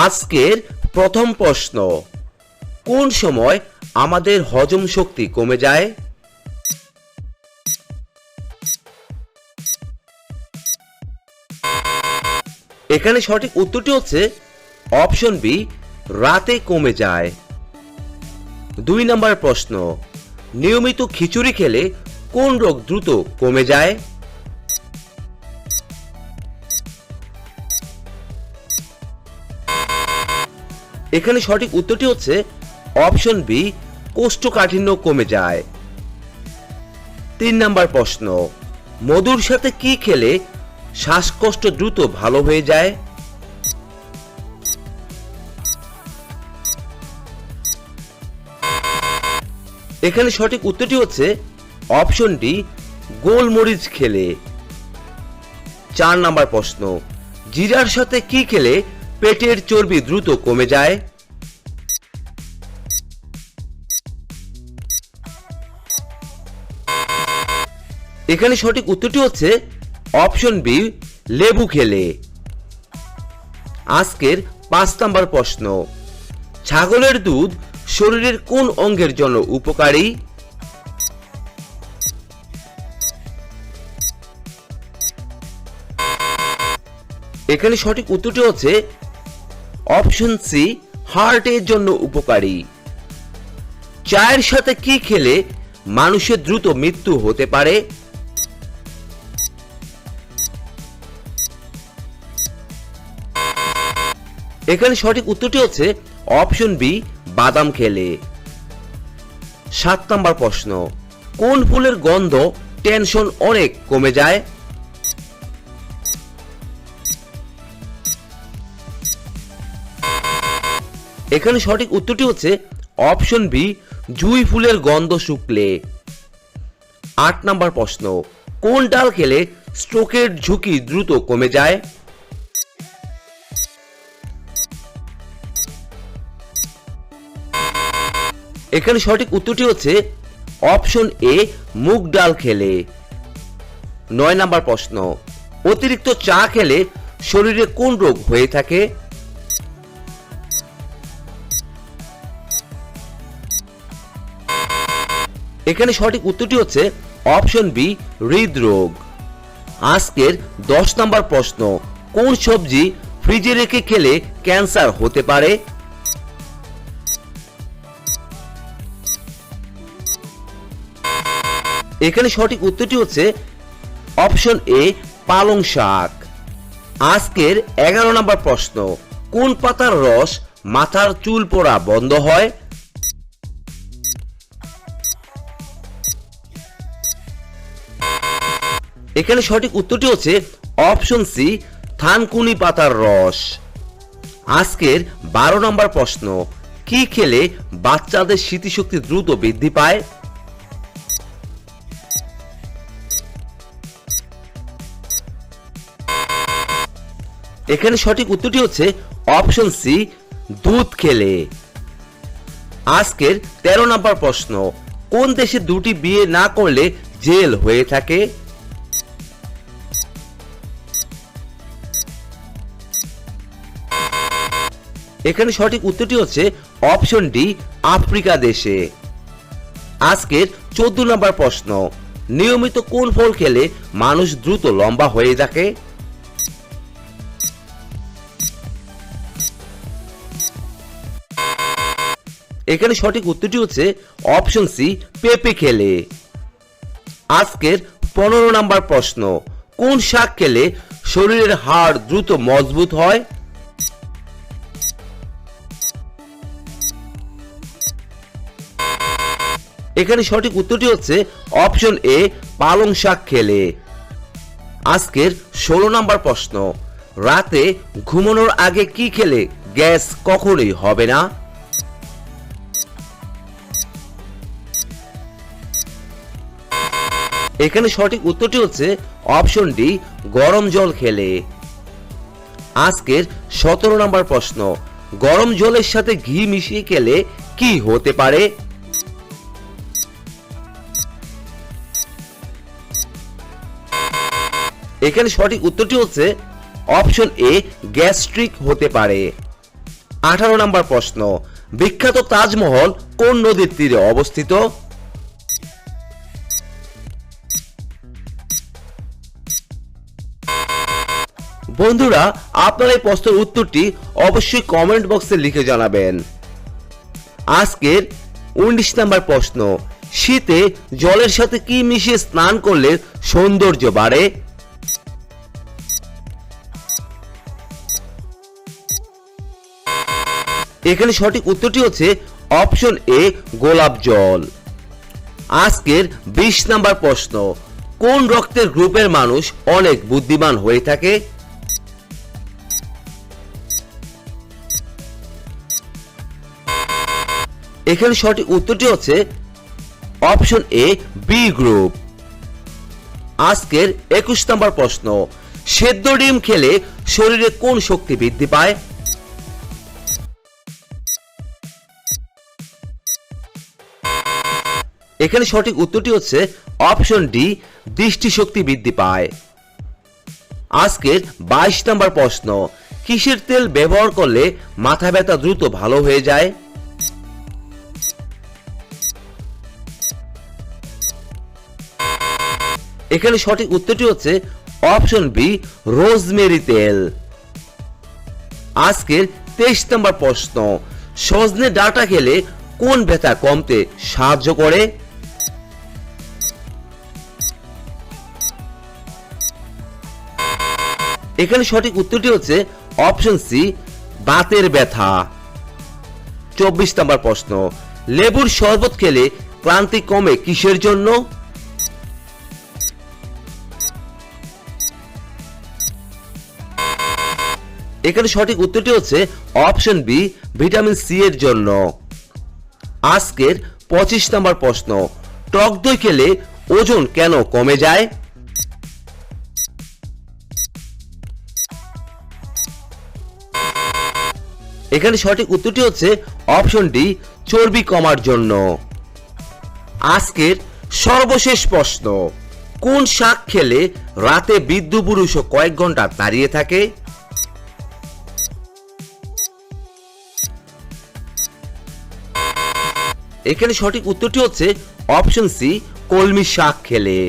আজকের প্রথম প্রশ্ন, কোন সময় আমাদের হজম শক্তি কমে যায়? এখানে সঠিক উত্তরটি হচ্ছে অপশন বি, রাতে কমে যায়। 2 নম্বর প্রশ্ন, নিয়মিত খিচুড়ি খেলে কোন রোগ দ্রুত কমে যায়? এখানে সঠিক উত্তরটি হচ্ছে অপশন বি, কোষ্ঠকাঠিন্য কমে যায়। 3 নম্বর প্রশ্ন, মধুর সাথে কি খেলে শ্বাসকষ্ট দ্রুত ভালো হয়ে যায়? এখানে সঠিক উত্তরটি হচ্ছে অপশন ডি, গোলমরিচ খেলে। 4 নম্বর প্রশ্ন, জিরার সাথে কি খেলে পেটের চর্বি দ্রুত কমে যায়? এখানে সঠিক উত্তরটি হচ্ছে অপশন বি, লেবু খেলে। আজকের 5 নম্বর প্রশ্ন, ছাগলের দুধ শরীরের কোন অঙ্গের জন্য উপকারী? এখানে সঠিক উত্তরটি হচ্ছে অপশন সি, হার্টের জন্য উপকারী। চায়ের সাথে কি খেলে মানুষের দ্রুত মৃত্যু হতে পারে? এখানে সঠিক উত্তরটি হচ্ছে অপশন বি, বাদাম খেলে। 7 নম্বর প্রশ্ন, কোন ফুলের গন্ধ টেনশন অনেক কমে যায়? এখানে সঠিক উত্তরটি হচ্ছে অপশন বি, জুঁই ফুলের গন্ধ শুকলে। 8 নম্বর প্রশ্ন, কোন ডাল খেলে স্ট্রোকের ঝুঁকি দ্রুত কমে যায়? এখানে সঠিক উত্তরটি হচ্ছে অপশন এ, মুগ ডাল খেলে। 9 নম্বর প্রশ্ন, অতিরিক্ত চা খেলে শরীরে কোন রোগ হয়ে থাকে? এখানে সঠিক উত্তরটি হচ্ছে অপশন বি, হৃদরোগ। আজকের 10 নম্বর প্রশ্ন, কোন সবজি ফ্রিজে রেখে খেলে ক্যান্সার হতে পারে? এখানে সঠিক উত্তরটি হচ্ছে অপশন এ, পালং শাক। আজকের 11 নম্বর প্রশ্ন, কোন পাতার রস মাথার চুল পড়া বন্ধ হয়? এখানে সঠিক উত্তরটি হচ্ছে অপশন সি, থানকুনি পাতার রস। আজকের 12 নম্বর প্রশ্ন, কি খেলে বাচ্চাদের স্মৃতিশক্তি দ্রুত বৃদ্ধি পায়? এখানে সঠিক উত্তরটি হচ্ছে অপশন সি, দুধ খেলে। আজকের 13 নম্বর প্রশ্ন, কোন দেশে দুটি বিয়ে না করলে জেল হয়ে থাকে? এখানে সঠিক উত্তরটি হচ্ছে অপশন ডি, আফ্রিকা দেশে। আজকের 14 নম্বর প্রশ্ন, নিয়মিত কোন ফল খেলে মানুষ দ্রুত লম্বা হয়ে থাকে? এখানে সঠিক উত্তরটি হচ্ছে অপশন সি, পেঁপে খেলে। আজকের 15 নম্বর প্রশ্ন, কোন শাক খেলে শরীরের হাড় দ্রুত মজবুত হয়? এখানে সঠিক উত্তরটি হচ্ছে অপশন এ, পালং শাক খেলে। আজকের 16 নম্বর প্রশ্ন, রাতে ঘুমানোর আগে কি খেলে গ্যাস কখনোই হবে না? এখানে সঠিক উত্তরটি হচ্ছে অপশন ডি, গরম জল খেলে। আজকের 17 নম্বর প্রশ্ন, গরম জলের সাথে ঘি মিশিয়ে খেলে কি হতে পারে? এখানে সঠিক উত্তরটি হচ্ছে অপশন এ, গ্যাস্ট্রিক হতে পারে। 18 নম্বর প্রশ্ন, বিখ্যাত তাজমহল কোন নদীর তীরে অবস্থিত? বন্ধুরা, আপনারা এই প্রশ্নের উত্তরটি অবশ্যই কমেন্ট বক্সে লিখে জানাবেন। আজকের 19 নম্বর প্রশ্ন, শীতে জলের সাথে কি মিশিয়ে স্নান করলে সৌন্দর্য বাড়ে? এখানে সঠিক উত্তরটি হচ্ছে অপশন এ, গোলাপ জল। আজকের 20 নম্বর প্রশ্ন, কোন রক্তের গ্রুপের মানুষ অনেক বুদ্ধিমান হয়ে থাকে? এখানে সঠিক উত্তরটি হচ্ছে অপশন এ, বি গ্রুপ। আজকের 21 নম্বর প্রশ্ন, সেদ্ধ ডিম খেলে শরীরে কোন শক্তি বৃদ্ধি পায়? এখানে সঠিক উত্তরটি হচ্ছে অপশন ডি, দৃষ্টিশক্তি বৃদ্ধি পায়। আজকের 22 নম্বর প্রশ্ন, কিসের তেল ব্যবহার করলে মাথা ব্যথা দ্রুত ভালো হয়ে যায়? এখানে সঠিক উত্তরটি হচ্ছে অপশন বি, রোজমেরি তেল। আজকের 23 নম্বর প্রশ্ন, সজনে ডাঁটা খেলে কোন ব্যথা কমতে সাহায্য করে? এখানে সঠিক উত্তরটি হচ্ছে অপশন সি, বাতের ব্যথা। 24 নম্বর প্রশ্ন, লেবুর শরবত খেলে ক্লান্তি কমে কিসের জন্য? এখানে সঠিক উত্তরটি হচ্ছে অপশন বি, ভিটামিন সি এর জন্য। আজকের 25 নম্বর প্রশ্ন, টক দই খেলে ওজন কেন কমে যায়? এখানে সঠিক উত্তরটি হচ্ছে অপশন ডি, চর্বি কমার জন্য। আজকের সর্বশেষ প্রশ্ন, কোন শাক খেলে রাতে বৃদ্ধ পুরুষও কয়েক ঘন্টা দাঁড়িয়ে থাকে? এখানে সঠিক উত্তরটি হচ্ছে অপশন সি, কলমি শাক খেলে।